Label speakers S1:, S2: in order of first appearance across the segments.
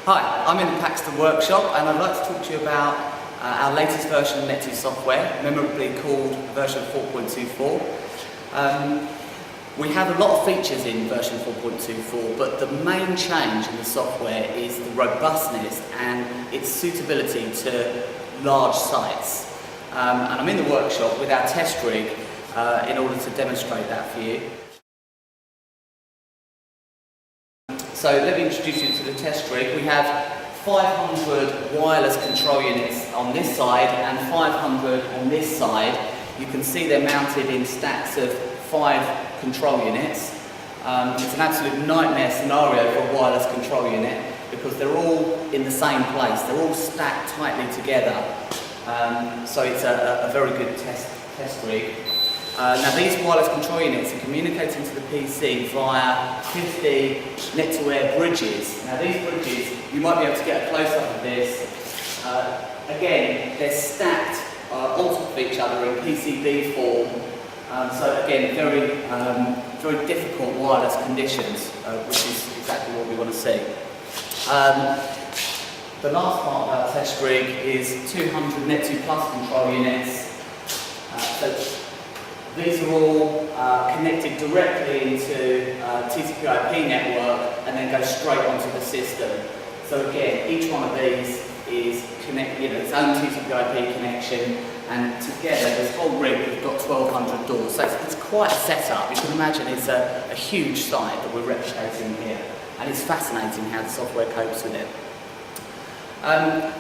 S1: Hi, I'm in the Paxton workshop and I'd like to talk to you about our latest version of Net2 software, memorably called version 4.24. We have a lot of features in version 4.24, but the main change in the software is the robustness and its suitability to large sites. And I'm in the workshop with our test rig in order to demonstrate that for you. So let me introduce you to the test rig. We have 500 wireless control units on this side and 500 on this side. You can see they're mounted in stacks of 5 control units. It's an absolute nightmare scenario for a wireless control unit because they're all in the same place. They're all stacked tightly together. So it's a very good test rig. Now these wireless control units are communicating to the PC via 50 Net2 bridges. Now these bridges, you might be able to get a close-up of this. Again, they're stacked on top of each other in PCB form. So again, very difficult wireless conditions, which is exactly what we want to see. The last part of our test rig is 200 Net2 Plus control units. These are all connected directly into TCP/IP network and then go straight onto the system. So again, each one of these is its own TCP/IP connection, and together this whole rig we've got 1,200 doors. So it's quite a setup. You can imagine it's a huge site that we're replicating here, and it's fascinating how the software copes with it.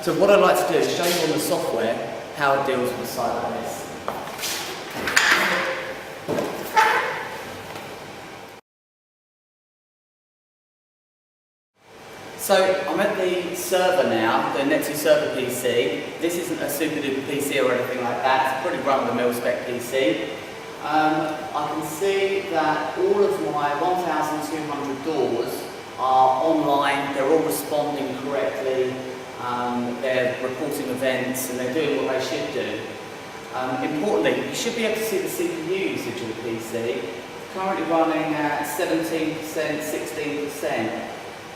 S1: So what I'd like to do is show you on the software how it deals with a site like this. So I'm at the server now, the Net2 server PC. This isn't a super duper PC or anything like that, it's a pretty run-of-the-mill spec PC. I can see that all of my 1,200 doors are online, they're all responding correctly, they're reporting events and they're doing what they should do. Importantly, you should be able to see the CPU usage of the PC. It's currently running at 17%, 16%.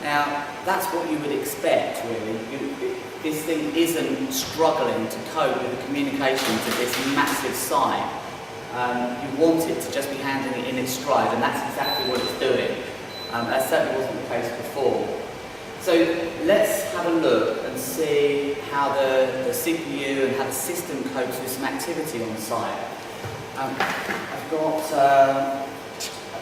S1: Now, that's what you would expect, really. This thing isn't struggling to cope with the communications of this massive site. You want it to just be handling it in its stride, and that's exactly what it's doing. That certainly wasn't the case before. So let's have a look and see how the CPU and how the system copes with some activity on the site. I've got a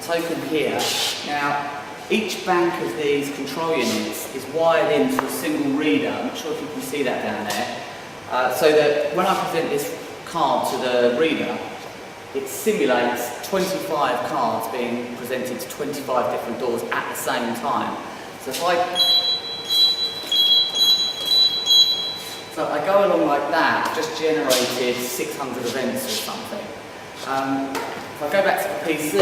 S1: token here. Now, each bank of these control units is wired into a single reader. I'm not sure if you can see that down there. So that when I present this card to the reader, it simulates 25 cards being presented to 25 different doors at the same time. So if I go along like that, I've just generated 600 events or something. If I go back to the PC,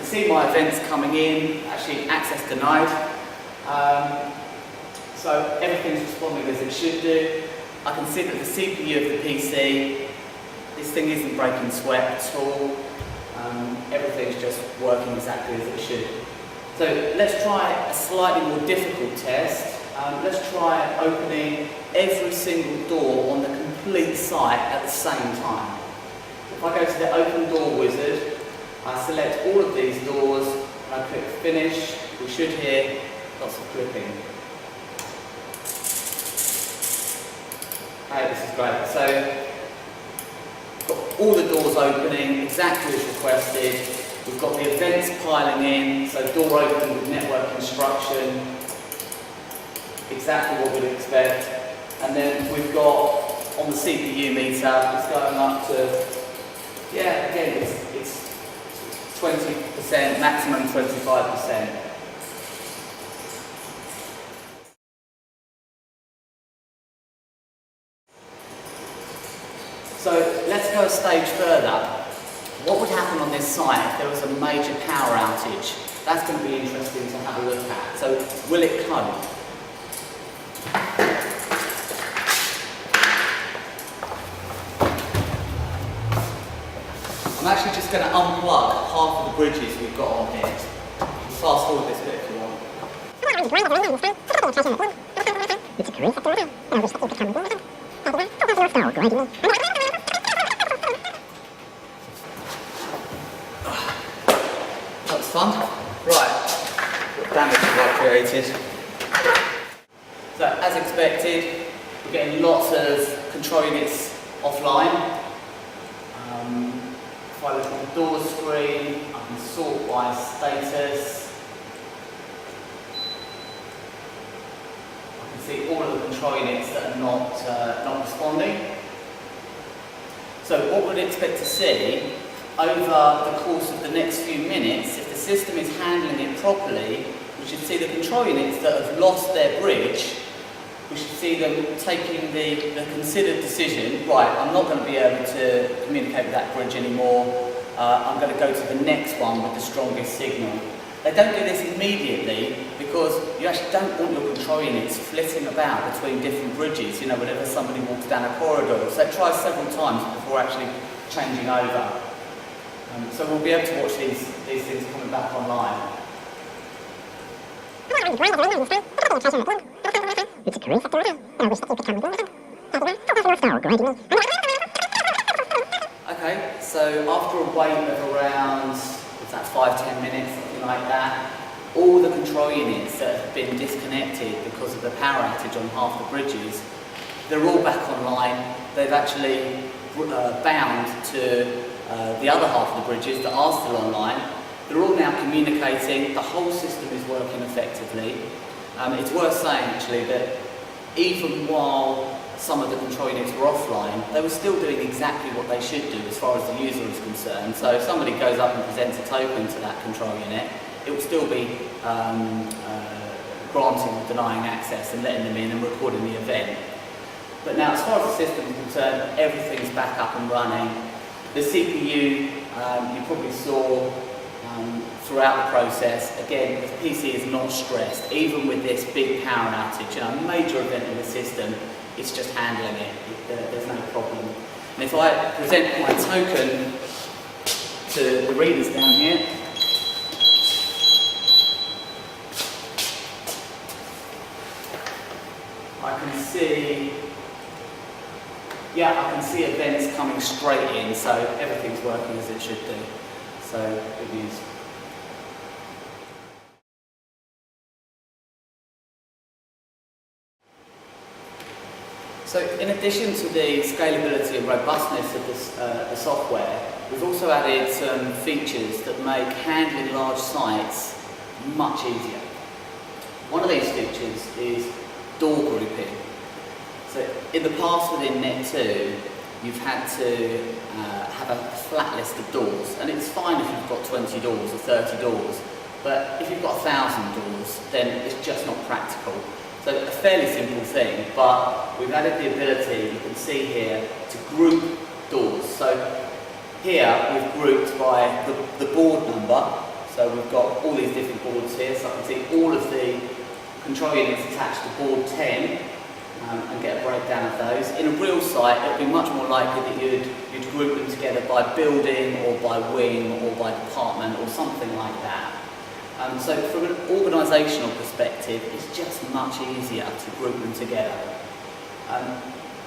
S1: see my events coming in, actually access denied. So everything's responding as it should do. I can see that the CPU of the PC, this thing isn't breaking sweat at all. Everything's just working exactly as it should. So let's try a slightly more difficult test. Let's try opening every single door on the complete site at the same time. If I go to the open door wizard, I select all of these doors, and I click finish. We should hear lots of clicking. Okay, this is great. So, got all the doors opening exactly as requested. We've got the events piling in, so door open with network instruction, exactly what we'd expect. And then we've got on the CPU meter, it's going up to, yeah, again, it's 20%, maximum 25%. So let's go a stage further. What would happen on this site if there was a major power outage? That's going to be interesting to have a look at. So will it cope? I'm actually just going to unplug half of the bridges we've got on here. fast forward this bit if you want. That was fun. Right, what damage have I created? So, as expected, we're getting lots of control units offline. If I look at the door screen, I can sort by status. I can see all of the control units that are not responding. So what we'd expect to see over the course of the next few minutes, if the system is handling it properly, we should see the control units that have lost their bridge. We should see them taking the considered decision, right, I'm not going to be able to communicate with that bridge anymore, I'm going to go to the next one with the strongest signal. They don't do this immediately because you actually don't want your control units flitting about between different bridges, you know, whenever somebody walks down a corridor. So try several times before actually changing over. So we'll be able to watch these things coming back online. Okay, so after a wait of around, what's that, 5-10 minutes, something like that, all the control units that have been disconnected because of the power outage on half the bridges, they're all back online. They've actually bound to the other half of the bridges that are still online. They're all now communicating, the whole system is working effectively. It's worth saying actually that even while some of the control units were offline, they were still doing exactly what they should do as far as the user is concerned. So if somebody goes up and presents a token to that control unit, it will still be granting or denying access and letting them in and recording the event. But now as far as the system is concerned, everything's back up and running. The CPU, you probably saw throughout the process, again, the PC is not stressed, even with this big power outage, a major event in the system, it's just handling it, there's no problem. And if I present my token to the readers down here, I can see events coming straight in, so everything's working as it should do. So, good news. So, in addition to the scalability and robustness of the software, we've also added some features that make handling large sites much easier. One of these features is door grouping. So, in the past within Net2, you've had to have a flat list of doors, and it's fine if you've got 20 doors or 30 doors, but if you've got 1,000 doors, then it's just not practical. So a fairly simple thing, but we've added the ability, you can see here, to group doors. So here we've grouped by the board number, so we've got all these different boards here, so I can see all of the control units attached to board 10, and get a breakdown of those. In a real site, it would be much more likely that you'd group them together by building or by wing or by department or something like that. So from an organisational perspective, it's just much easier to group them together.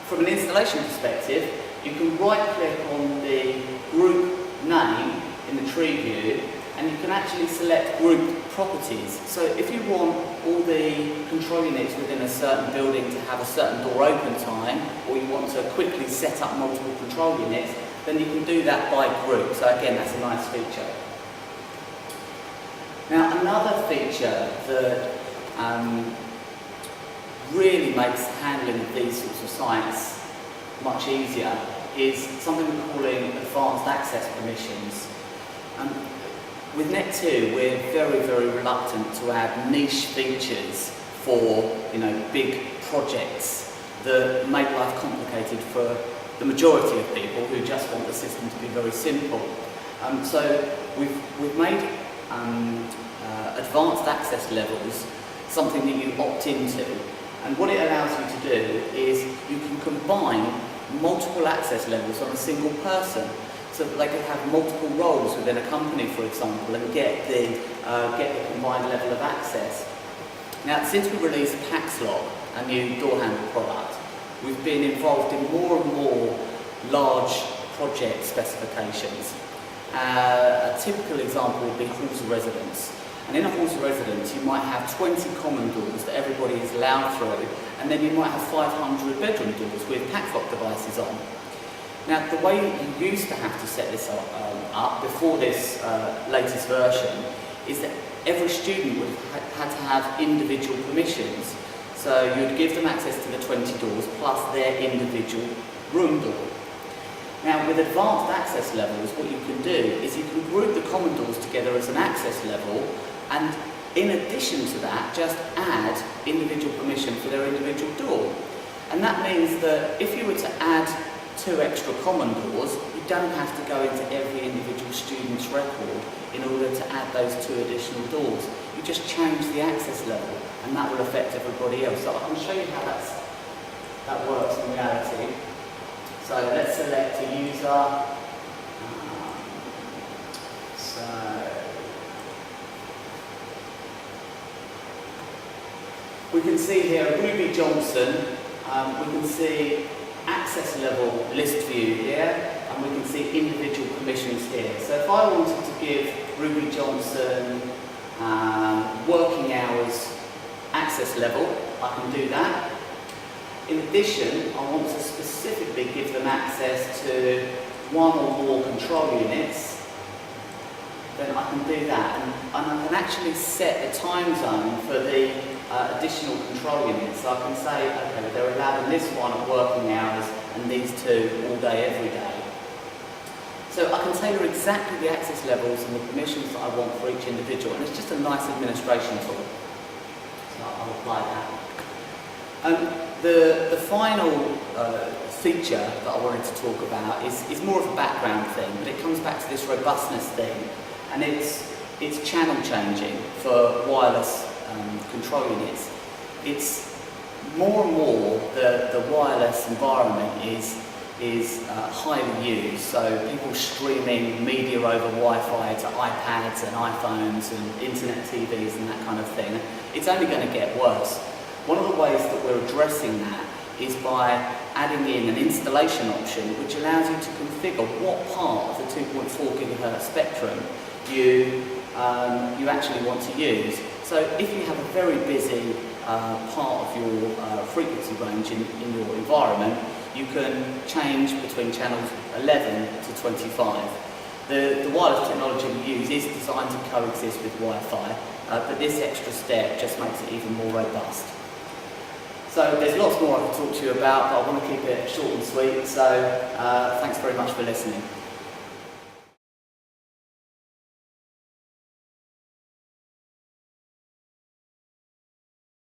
S1: From an installation perspective, you can right-click on the group name in the tree view, and you can actually select group properties. So if you want all the control units within a certain building to have a certain door open time, or you want to quickly set up multiple control units, then you can do that by group. So again, that's a nice feature. Now, another feature that really makes handling of these sorts of sites much easier is something we're calling advanced access permissions. With Net2, we're very, very reluctant to add niche features for, big projects that make life complicated for the majority of people who just want the system to be very simple. So we've made advanced access levels something that you opt into, and what it allows you to do is you can combine multiple access levels on a single person. so that they could have multiple roles within a company, for example, and get the combined level of access. Now, since we released Paxlock, a new door handle product, we've been involved in more and more large project specifications. A typical example would be halls of residence. And in a halls of residence, you might have 20 common doors that everybody is allowed through, and then you might have 500 bedroom doors with Paxlock devices on. Now, the way you used to have to set this up before this latest version is that every student would have had to have individual permissions. So you'd give them access to the 20 doors plus their individual room door. Now, with advanced access levels, what you can do is you can group the common doors together as an access level, and in addition to that, just add individual permission for their individual door. And that means that if you were to add 2 extra common doors, you don't have to go into every individual student's record in order to add those 2 additional doors. You just change the access level, and that will affect everybody else. So I can show you how that works in reality. So let's select a user. We can see here Ruby Johnson. We can see access level list view here, and we can see individual permissions here. So if I wanted to give Ruby Johnson working hours access level, I can do that. In addition, I want to specifically give them access to 1 or more control units, then I can do that. And I can actually set the time zone for the additional control units. So I can say, okay, they're allowed in this one at working hours and these 2 all day, every day. So I can tailor exactly the access levels and the permissions that I want for each individual, and it's just a nice administration tool. So I'll apply that. The final feature that I wanted to talk about is more of a background thing, but it comes back to this robustness thing, and it's channel changing for wireless control units. It's more and more the wireless environment is highly used, so people streaming media over Wi-Fi to iPads and iPhones and internet TVs and that kind of thing. It's only going to get worse. One of the ways that we're addressing that is by adding in an installation option which allows you to configure what part of the 2.4 GHz spectrum you actually want to use. So if you have a very busy part of your frequency range in your environment, you can change between channels 11 to 25. The wireless technology we use is designed to coexist with Wi-Fi, but this extra step just makes it even more robust. So there's lots more I could talk to you about, but I want to keep it short and sweet, so thanks very much for listening.